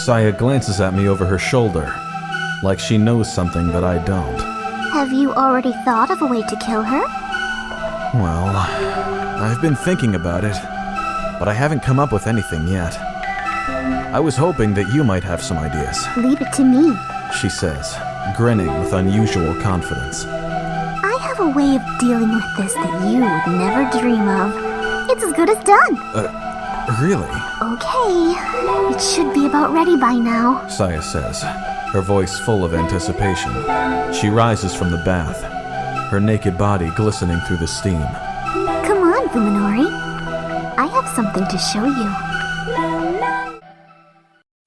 Saya glances at me over her shoulder, like she knows something that I don't. Have you already thought of a way to kill her? Well, I've been thinking about it, but I haven't come up with anything yet. I was hoping that you might have some ideas. Leave it to me. She says, grinning with unusual confidence. I have a way of dealing with this that you would never dream of. It's as good as done. Really? Okay, it should be about ready by now. Saya says, her voice full of anticipation. She rises from the bath, her naked body glistening through the steam. Come on, Fuminori. I have something to show you.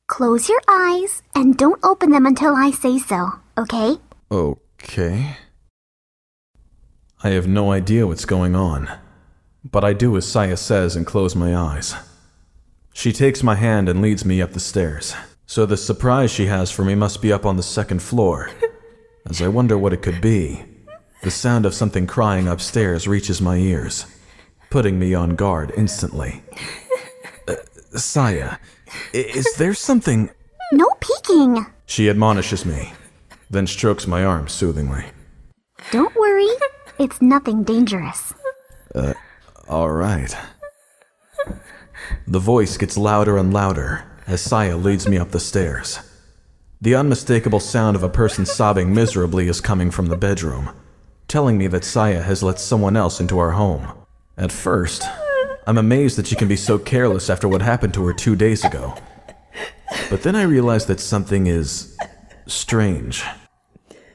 Close your eyes and don't open them until I say so, okay? Okay. I have no idea what's going on, but I do as Saya says and close my eyes. She takes my hand and leads me up the stairs, so the surprise she has for me must be up on the second floor. As I wonder what it could be, the sound of something crying upstairs reaches my ears, putting me on guard instantly. Saya, is there something... No peeking! She admonishes me, then strokes my arm soothingly. Don't worry, it's nothing dangerous. All right. The voice gets louder and louder as Saya leads me up the stairs. The unmistakable sound of a person sobbing miserably is coming from the bedroom, telling me that Saya has let someone else into our home. At first, I'm amazed that she can be so careless after what happened to her 2 days ago. But then I realize that something is strange.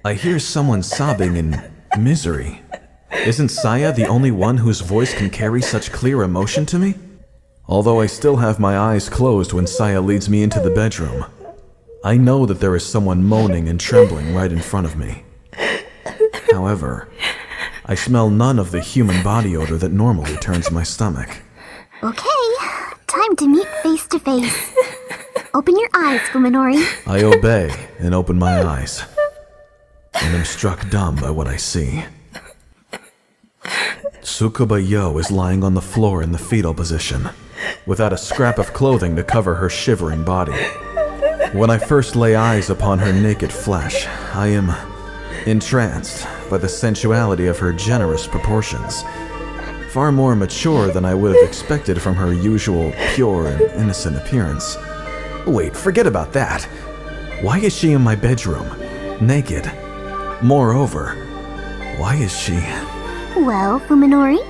I hear someone sobbing in misery. Isn't Saya the only one whose voice can carry such clear emotion to me? Although I still have my eyes closed when Saya leads me into the bedroom, I know that there is someone moaning and trembling right in front of me. However, I smell none of the human body odor that normally turns my stomach. Okay, time to meet face to face. Open your eyes, Fuminori. I obey and open my eyes, and am struck dumb by what I see. Tsukuba Yo is lying on the floor in the fetal position, without a scrap of clothing to cover her shivering body. When I first lay eyes upon her naked flesh, I am entranced by the sensuality of her generous proportions, far more mature than I would have expected from her usual pure and innocent appearance. Wait, forget about that. Why is she in my bedroom, naked? Moreover, why is she... Well, Fuminori,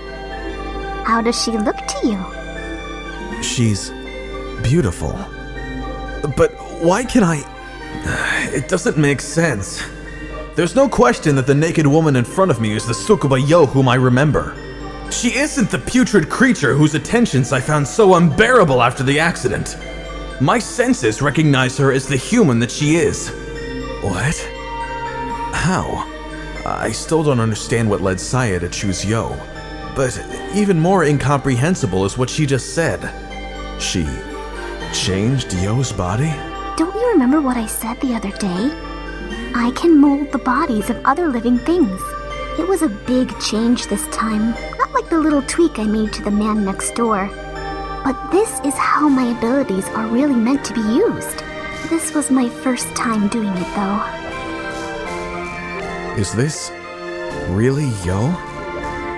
how does she look to you? She's beautiful. But why can I... It doesn't make sense. There's no question that the naked woman in front of me is the Tsukuba Yo whom I remember. She isn't the putrid creature whose attentions I found so unbearable after the accident. My senses recognize her as the human that she is. What? How? I still don't understand what led Saya to choose Yo, but even more incomprehensible is what she just said. She changed Yo's body? Don't you remember what I said the other day? I can mold the bodies of other living things. It was a big change this time, not like the little tweak I made to the man next door. But this is how my abilities are really meant to be used. This was my first time doing it, though. Is this really Yo?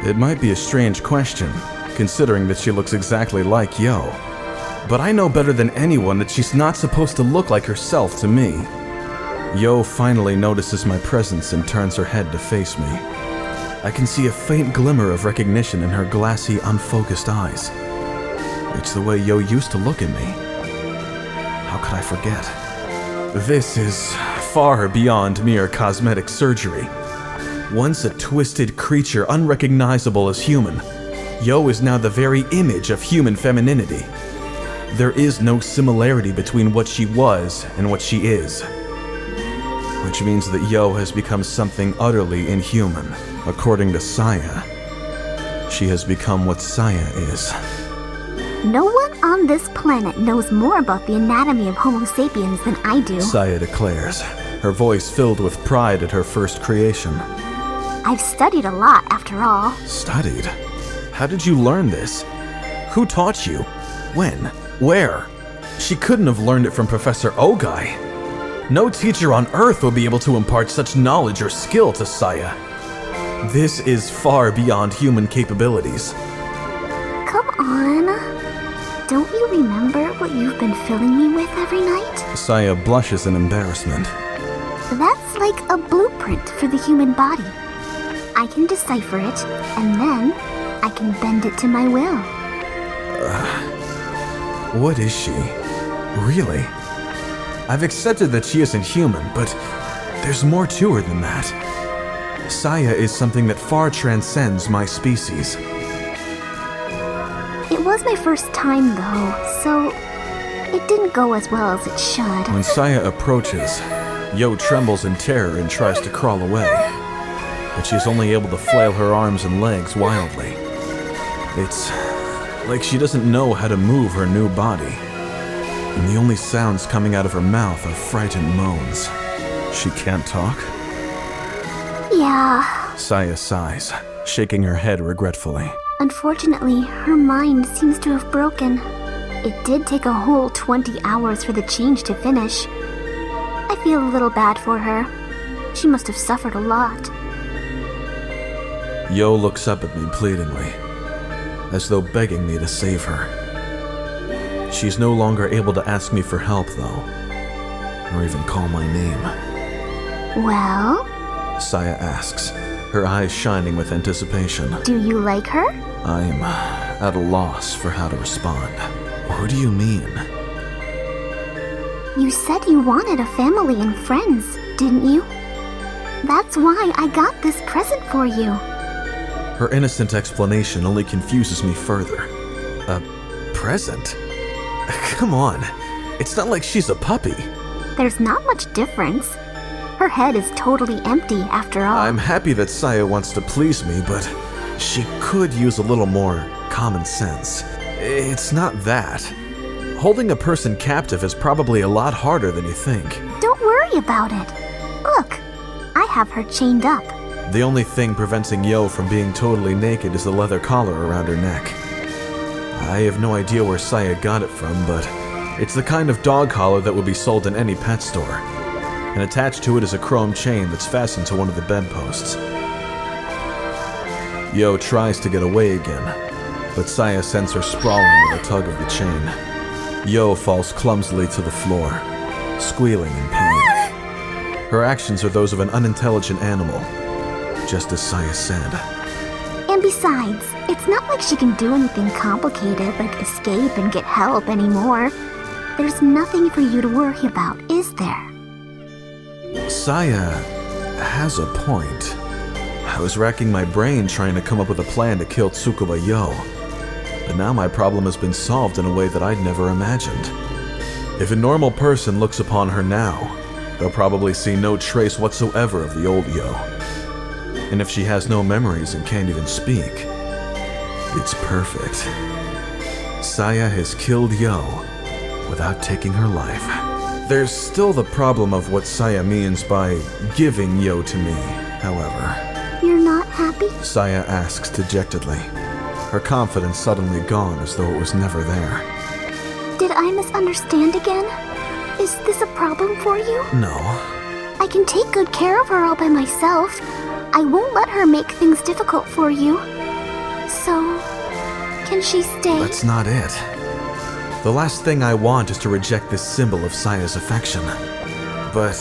It might be a strange question, considering that she looks exactly like Yo. But I know better than anyone that she's not supposed to look like herself to me. Yo finally notices my presence and turns her head to face me. I can see a faint glimmer of recognition in her glassy, unfocused eyes. It's the way Yo used to look at me. How could I forget? This is far beyond mere cosmetic surgery. Once a twisted creature unrecognizable as human, Yo is now the very image of human femininity. There is no similarity between what she was and what she is. Which means that Yo has become something utterly inhuman. According to Saya, she has become what Saya is. No one on this planet knows more about the anatomy of Homo sapiens than I do. Saya declares, her voice filled with pride at her first creation. I've studied a lot, after all. Studied? How did you learn this? Who taught you? When? Where? She couldn't have learned it from Professor Ogai. No teacher on Earth will be able to impart such knowledge or skill to Saya. This is far beyond human capabilities. Come on. Don't you remember what you've been filling me with every night? Saya blushes in embarrassment. That's like a blueprint for the human body. I can decipher it, and then I can bend it to my will. What is she? Really? I've accepted that she isn't human, but there's more to her than that. Saya is something that far transcends my species. It was my first time, though, so it didn't go as well as it should. When Saya approaches, Yo trembles in terror and tries to crawl away, but she's only able to flail her arms and legs wildly. It's like she doesn't know how to move her new body, and the only sounds coming out of her mouth are frightened moans. She can't talk? Yeah. Saya sighs, shaking her head regretfully. Unfortunately, her mind seems to have broken. It did take a whole 20 hours for the change to finish. I feel a little bad for her. She must have suffered a lot. Yo looks up at me pleadingly, as though begging me to save her. She's no longer able to ask me for help, though, or even call my name. Well? Saya asks, her eyes shining with anticipation. Do you like her? I'm at a loss for how to respond. Who do you mean? You said you wanted a family and friends, didn't you? That's why I got this present for you. Her innocent explanation only confuses me further. A present? Come on, it's not like she's a puppy. There's not much difference. Her head is totally empty after all. I'm happy that Saya wants to please me, but she could use a little more common sense. It's not that. Holding a person captive is probably a lot harder than you think. Don't worry about it. Look, I have her chained up. The only thing preventing Yo from being totally naked is the leather collar around her neck. I have no idea where Saya got it from, but it's the kind of dog collar that would be sold in any pet store. And attached to it is a chrome chain that's fastened to one of the bedposts. Yo tries to get away again, but Saya sends her sprawling with a tug of the chain. Yo falls clumsily to the floor, squealing in pain. Her actions are those of an unintelligent animal, just as Saya said. And besides, it's not like she can do anything complicated like escape and get help anymore. There's nothing for you to worry about, is there? Saya has a point. I was racking my brain trying to come up with a plan to kill Tsukuba Yo, but now my problem has been solved in a way that I'd never imagined. If a normal person looks upon her now, they'll probably see no trace whatsoever of the old Yo. And if she has no memories and can't even speak, it's perfect. Saya has killed Yo without taking her life. There's still the problem of what Saya means by giving Yo to me, however. You're not happy? Saya asks dejectedly, her confidence suddenly gone as though it was never there. Did I misunderstand again? Is this a problem for you? No. I can take good care of her all by myself. I won't let her make things difficult for you. So, can she stay? That's not it. The last thing I want is to reject this symbol of Saya's affection. But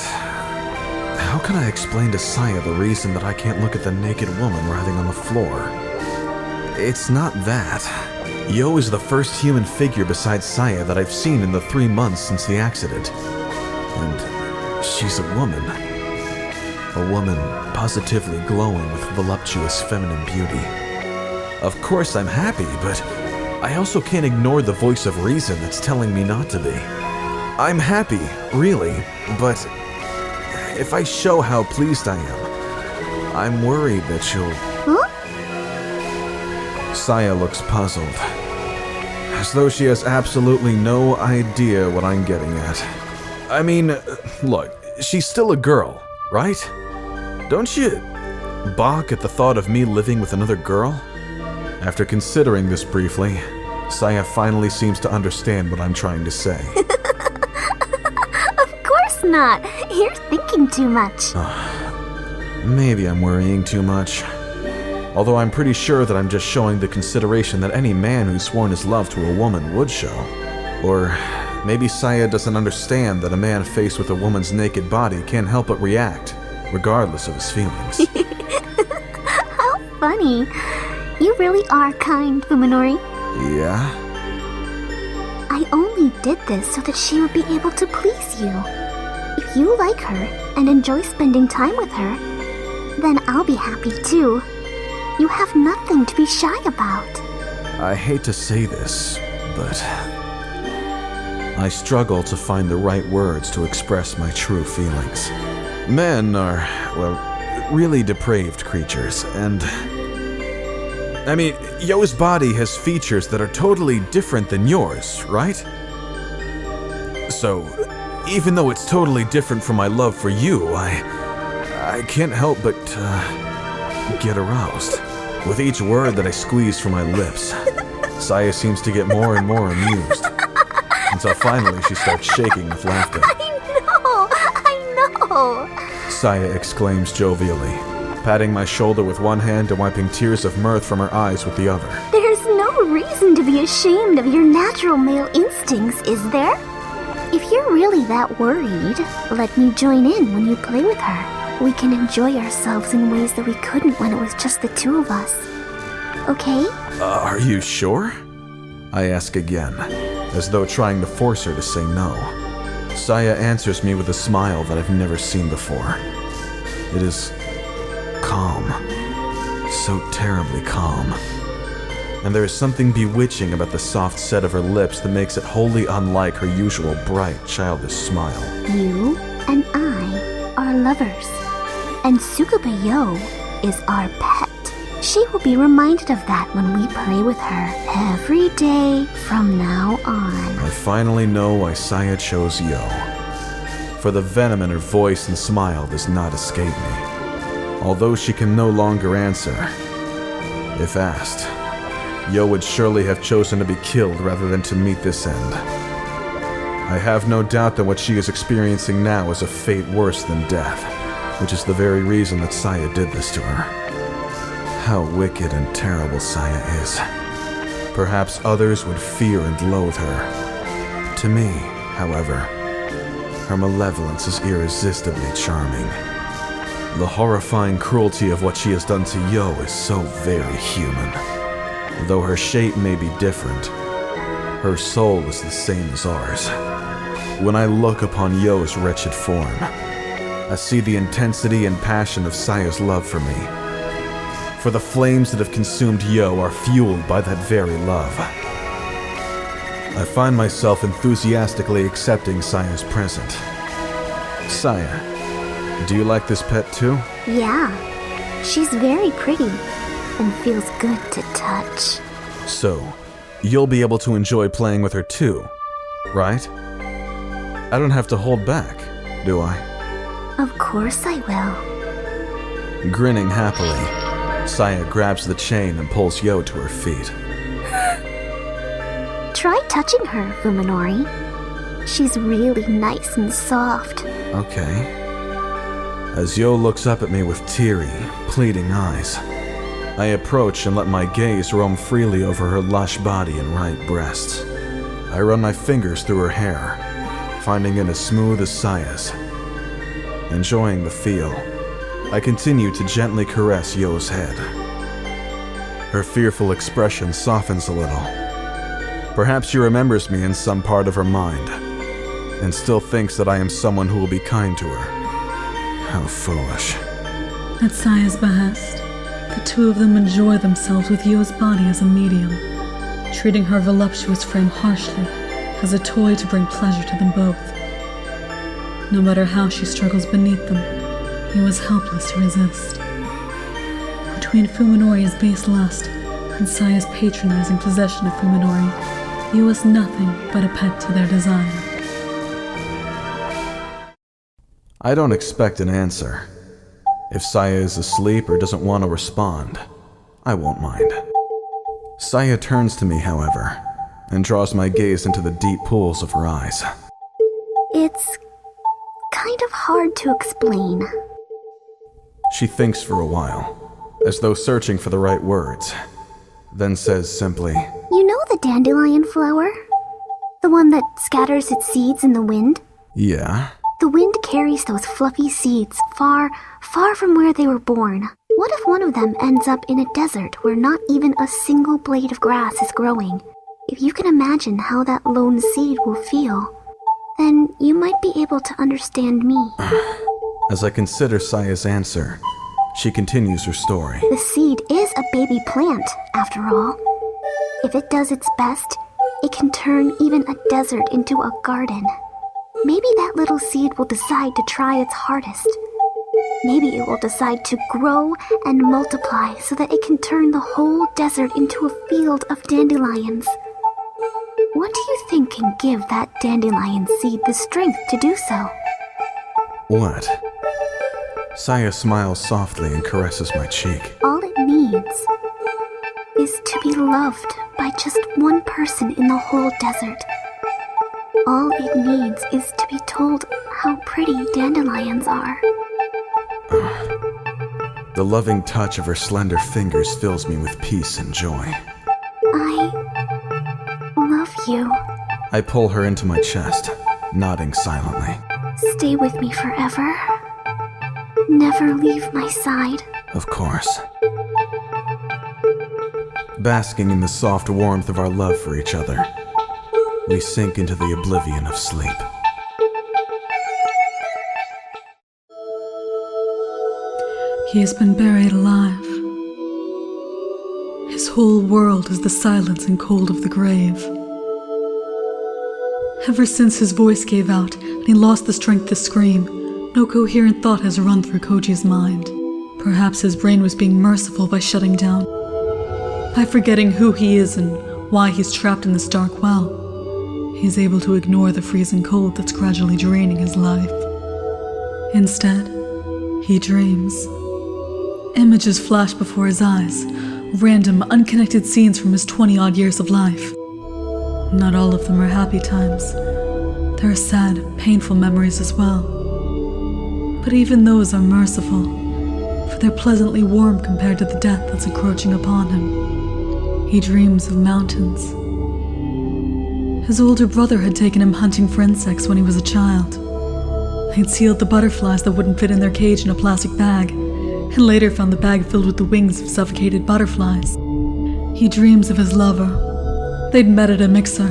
how can I explain to Saya the reason that I can't look at the naked woman writhing on the floor? It's not that. Yo is the first human figure besides Saya that I've seen in the 3 months since the accident. And she's a woman. A woman positively glowing with voluptuous feminine beauty. Of course I'm happy, but I also can't ignore the voice of reason that's telling me not to be. I'm happy, really, but if I show how pleased I am, I'm worried that she'll... Huh? Saya looks puzzled, as though she has absolutely no idea what I'm getting at. I mean, look, she's still a girl, right? Don't you balk at the thought of me living with another girl? After considering this briefly, Saya finally seems to understand what I'm trying to say. not. You're thinking too much. Maybe I'm worrying too much. Although I'm pretty sure that I'm just showing the consideration that any man who's sworn his love to a woman would show. Or maybe Saya doesn't understand that a man faced with a woman's naked body can't help but react, regardless of his feelings. How funny. You really are kind, Fuminori. Yeah? I only did this so that she would be able to please you. If you like her and enjoy spending time with her, then I'll be happy too. You have nothing to be shy about. I hate to say this, but I struggle to find the right words to express my true feelings. Men are, well, really depraved creatures, and I mean, Yo's body has features that are totally different than yours, right? So, even though it's totally different from my love for you, I can't help but get aroused. With each word that I squeeze from my lips, Saya seems to get more and more amused, until finally she starts shaking with laughter. I know! Saya exclaims jovially, patting my shoulder with one hand and wiping tears of mirth from her eyes with the other. There's no reason to be ashamed of your natural male instincts, is there? If you're really that worried, let me join in when you play with her. We can enjoy ourselves in ways that we couldn't when it was just the two of us. Okay? Are you sure? I ask again, as though trying to force her to say no. Saya answers me with a smile that I've never seen before. It is calm. So terribly calm. And there is something bewitching about the soft set of her lips that makes it wholly unlike her usual bright, childish smile. You and I are lovers. And Tsukuba Yo is our pet. She will be reminded of that when we play with her every day from now on. I finally know why Saya chose Yo. For the venom in her voice and smile does not escape me. Although she can no longer answer, if asked, Yo would surely have chosen to be killed rather than to meet this end. I have no doubt that what she is experiencing now is a fate worse than death, which is the very reason that Saya did this to her. How wicked and terrible Saya is. Perhaps others would fear and loathe her. To me, however, her malevolence is irresistibly charming. The horrifying cruelty of what she has done to Yo is so very human. Though her shape may be different, her soul is the same as ours. When I look upon Yo's wretched form, I see the intensity and passion of Saya's love for me. For the flames that have consumed Yo are fueled by that very love. I find myself enthusiastically accepting Saya's present. Saya, do you like this pet too? Yeah, she's very pretty and feels good to touch. So, you'll be able to enjoy playing with her too, right? I don't have to hold back, do I? Of course I will. Grinning happily, Saya grabs the chain and pulls Yo to her feet. Try touching her, Fuminori. She's really nice and soft. Okay. As Yo looks up at me with teary, pleading eyes, I approach and let my gaze roam freely over her lush body and right breasts. I run my fingers through her hair, finding it as smooth as Saya's. Enjoying the feel, I continue to gently caress Yo's head. Her fearful expression softens a little. Perhaps she remembers me in some part of her mind, and still thinks that I am someone who will be kind to her. How foolish. At Saya's behest, the two of them enjoy themselves with Yo's body as a medium, treating her voluptuous frame harshly as a toy to bring pleasure to them both. No matter how she struggles beneath them, Yo is helpless to resist. Between Fuminori's base lust and Saya's patronizing possession of Fuminori, Yo is nothing but a pet to their desire. I don't expect an answer. If Saya is asleep or doesn't want to respond, I won't mind. Saya turns to me, however, and draws my gaze into the deep pools of her eyes. It's kind of hard to explain. She thinks for a while, as though searching for the right words, then says simply, You know the dandelion flower? The one that scatters its seeds in the wind? Yeah? The wind carries those fluffy seeds far, far from where they were born. What if one of them ends up in a desert where not even a single blade of grass is growing? If you can imagine how that lone seed will feel, then you might be able to understand me. As I consider Saya's answer, she continues her story. The seed is a baby plant, after all. If it does its best, it can turn even a desert into a garden. Maybe that little seed will decide to try its hardest. Maybe it will decide to grow and multiply so that it can turn the whole desert into a field of dandelions. What do you think can give that dandelion seed the strength to do so? What? Saya smiles softly and caresses my cheek. All it needs is to be loved by just one person in the whole desert. All it needs is to be told how pretty dandelions are. The loving touch of her slender fingers fills me with peace and joy. I love you. I pull her into my chest, nodding silently. Stay with me forever. Never leave my side. Of course. Basking in the soft warmth of our love for each other, we sink into the oblivion of sleep. He has been buried alive. His whole world is the silence and cold of the grave. Ever since his voice gave out and he lost the strength to scream, no coherent thought has run through Kouji's mind. Perhaps his brain was being merciful by shutting down, by forgetting who he is and why he's trapped in this dark well. He's able to ignore the freezing cold that's gradually draining his life. Instead, he dreams. Images flash before his eyes, random, unconnected scenes from his 20-odd years of life. Not all of them are happy times. There are sad, painful memories as well. But even those are merciful, for they're pleasantly warm compared to the death that's encroaching upon him. He dreams of mountains. His older brother had taken him hunting for insects when he was a child. He'd sealed the butterflies that wouldn't fit in their cage in a plastic bag, and later found the bag filled with the wings of suffocated butterflies. He dreams of his lover. They'd met at a mixer,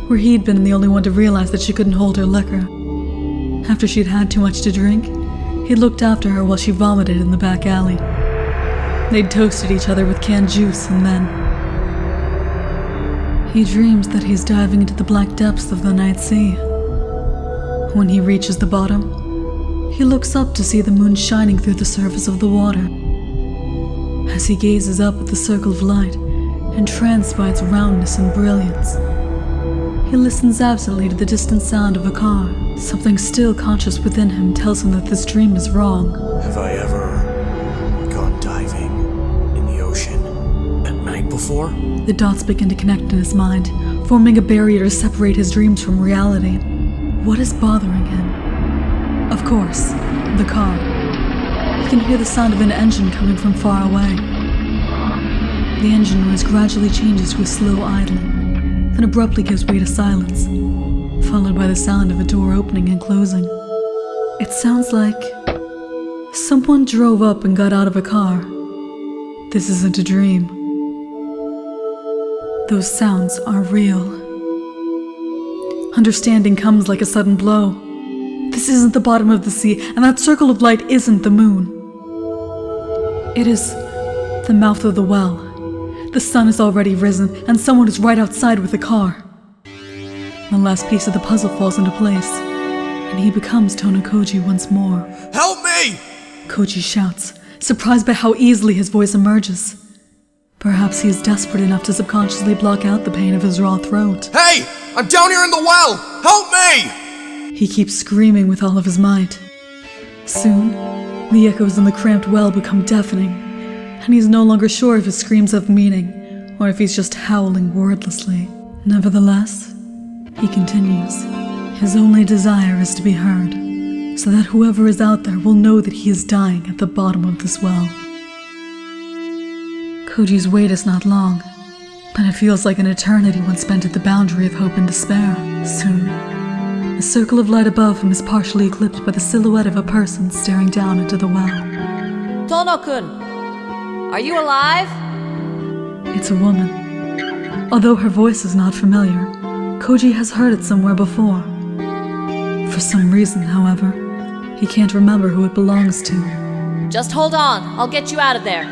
where he'd been the only one to realize that she couldn't hold her liquor. After she'd had too much to drink, he'd looked after her while she vomited in the back alley. They'd toasted each other with canned juice, and then... he dreams that he's diving into the black depths of the night sea. When he reaches the bottom, he looks up to see the moon shining through the surface of the water. As he gazes up at the circle of light, entranced by its roundness and brilliance, he listens absently to the distant sound of a car. Something still conscious within him tells him that this dream is wrong. Have I ever gone diving in the ocean at night before? The dots begin to connect in his mind, forming a barrier to separate his dreams from reality. What is bothering him? Of course, the car. He can hear the sound of an engine coming from far away. The engine noise gradually changes to a slow idling, then abruptly gives way to silence, followed by the sound of a door opening and closing. It sounds like someone drove up and got out of a car. This isn't a dream. Those sounds are real. Understanding comes like a sudden blow. This isn't the bottom of the sea, and that circle of light isn't the moon. It is the mouth of the well. The sun has already risen, and someone is right outside with a car. The last piece of the puzzle falls into place, and he becomes Tono Kouji once more. Help me! Kouji shouts, surprised by how easily his voice emerges. Perhaps he is desperate enough to subconsciously block out the pain of his raw throat. Hey! I'm down here in the well! Help me! He keeps screaming with all of his might. Soon, the echoes in the cramped well become deafening, and he's no longer sure if his screams have meaning, or if he's just howling wordlessly. Nevertheless, he continues. His only desire is to be heard. so that whoever is out there will know that he is dying at the bottom of this well. Kouji's wait is not long, but it feels like an eternity when spent at the boundary of hope and despair. Soon, the circle of light above him is partially eclipsed by the silhouette of a person staring down into the well. Tono-kun, are you alive? It's a woman. Although her voice is not familiar, Kouji has heard it somewhere before. For some reason, however, he can't remember who it belongs to. Just hold on, I'll get you out of there.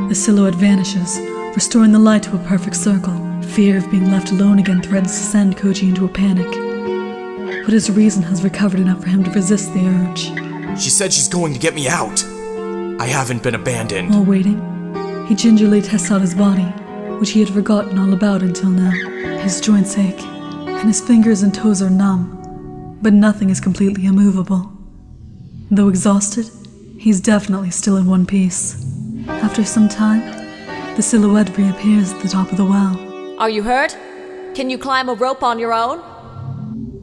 The silhouette vanishes, restoring the light to a perfect circle. Fear of being left alone again threatens to send Kouji into a panic. But his reason has recovered enough for him to resist the urge. She said she's going to get me out. I haven't been abandoned. While waiting, he gingerly tests out his body, which he had forgotten all about until now. His joints ache, and his fingers and toes are numb, but nothing is completely immovable. Though exhausted, he's definitely still in one piece. After some time, the silhouette reappears at the top of the well. Are you hurt? Can you climb a rope on your own?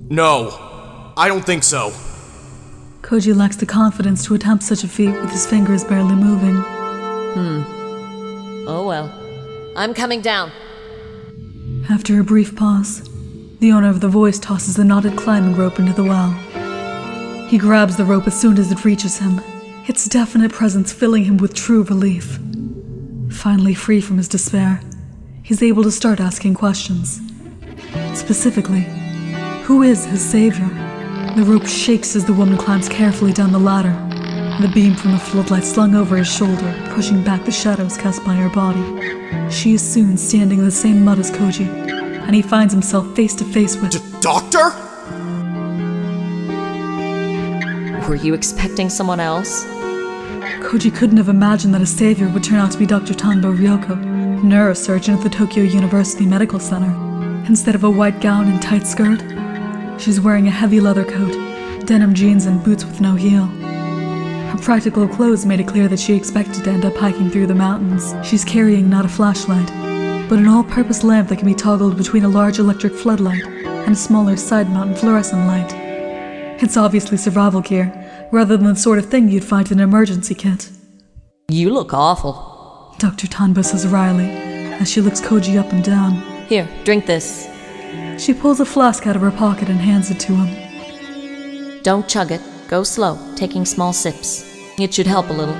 No, I don't think so. Kouji lacks the confidence to attempt such a feat with his fingers barely moving. Oh well. I'm coming down. After a brief pause, the owner of the voice tosses the knotted climbing rope into the well. He grabs the rope as soon as it reaches him, its definite presence filling him with true relief. Finally free from his despair, he's able to start asking questions. Specifically, who is his savior? The rope shakes as the woman climbs carefully down the ladder, the beam from the floodlight slung over his shoulder, pushing back the shadows cast by her body. She is soon standing in the same mud as Kouji, and he finds himself face to face with... Doctor? Were you expecting someone else? Kouji couldn't have imagined that his savior would turn out to be Dr. Tanbo Ryouko, neurosurgeon at the Tokyo University Medical Center. Instead of a white gown and tight skirt, she's wearing a heavy leather coat, denim jeans, and boots with no heel. Her practical clothes made it clear that she expected to end up hiking through the mountains. She's carrying not a flashlight, but an all-purpose lamp that can be toggled between a large electric floodlight and a smaller side-mounted fluorescent light. It's obviously survival gear, rather than the sort of thing you'd find in an emergency kit. You look awful. Dr. Tanbo says wryly, as she looks Kouji up and down. Here, drink this. She pulls a flask out of her pocket and hands it to him. Don't chug it. Go slow, taking small sips. It should help a little.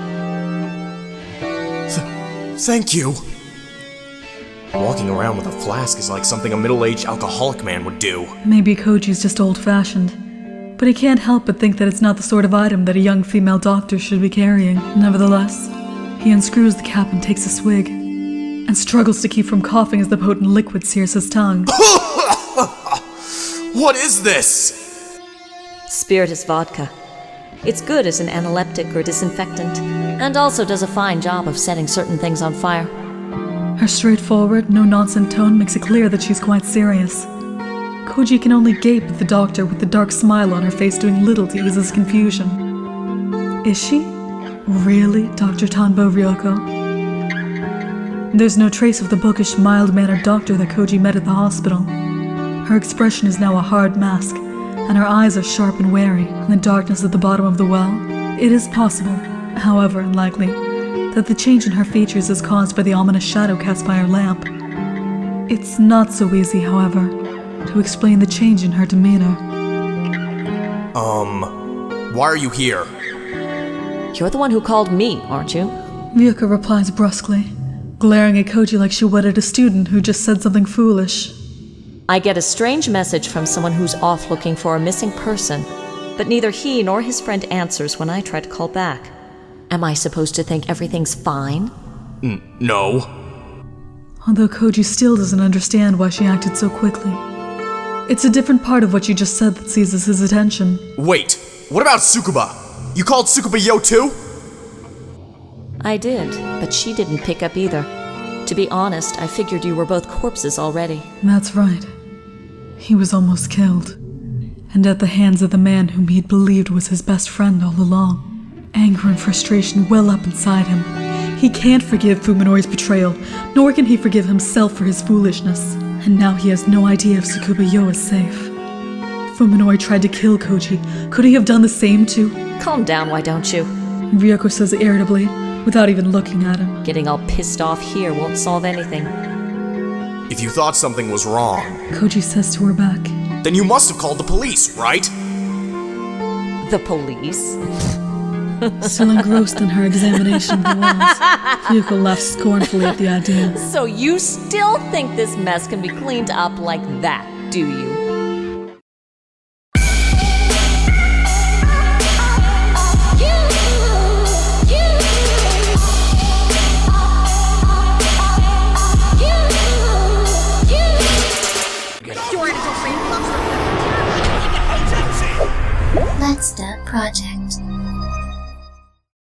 Thank you. Walking around with a flask is like something a middle-aged alcoholic man would do. Maybe Koji's just old-fashioned, but he can't help but think that it's not the sort of item that a young female doctor should be carrying. Nevertheless, he unscrews the cap and takes a swig, and struggles to keep from coughing as the potent liquid sears his tongue. What is this? Spiritus vodka. It's good as an analeptic or disinfectant, and also does a fine job of setting certain things on fire. Her straightforward, no-nonsense tone makes it clear that she's quite serious. Kouji can only gape at the doctor with the dark smile on her face doing little to ease his confusion. Is she really Dr. Tanbo Ryouko? There's no trace of the bookish, mild-mannered doctor that Kouji met at the hospital. Her expression is now a hard mask, and her eyes are sharp and wary. In the darkness at the bottom of the well, it is possible, however unlikely, that the change in her features is caused by the ominous shadow cast by her lamp. It's not so easy, however, to explain the change in her demeanor. Why are you here? You're the one who called me, aren't you? Ryouko replies brusquely, glaring at Kouji like she would at a student who just said something foolish. I get a strange message from someone who's off looking for a missing person, but neither he nor his friend answers when I try to call back. Am I supposed to think everything's fine? No. Although Kouji still doesn't understand why she acted so quickly. It's a different part of what you just said that seizes his attention. Wait, what about Tsukuba? You called Tsukuba Yo too? I did, but she didn't pick up either. To be honest, I figured you were both corpses already. That's right. He was almost killed, and at the hands of the man whom he'd believed was his best friend all along. Anger and frustration well up inside him. He can't forgive Fuminori's betrayal, nor can he forgive himself for his foolishness. And now he has no idea if Tsukuba Yo is safe. Fuminori tried to kill Kouji, could he have done the same too? Calm down, why don't you? Ryouko says irritably, without even looking at him. Getting all pissed off here won't solve anything. If you thought something was wrong, Kouji says to her back. then you must have called the police, right? The police? Still engrossed in her examination of the walls, Ryouko laughs scornfully at the idea. So you still think this mess can be cleaned up like that, do you? Let's Start Project.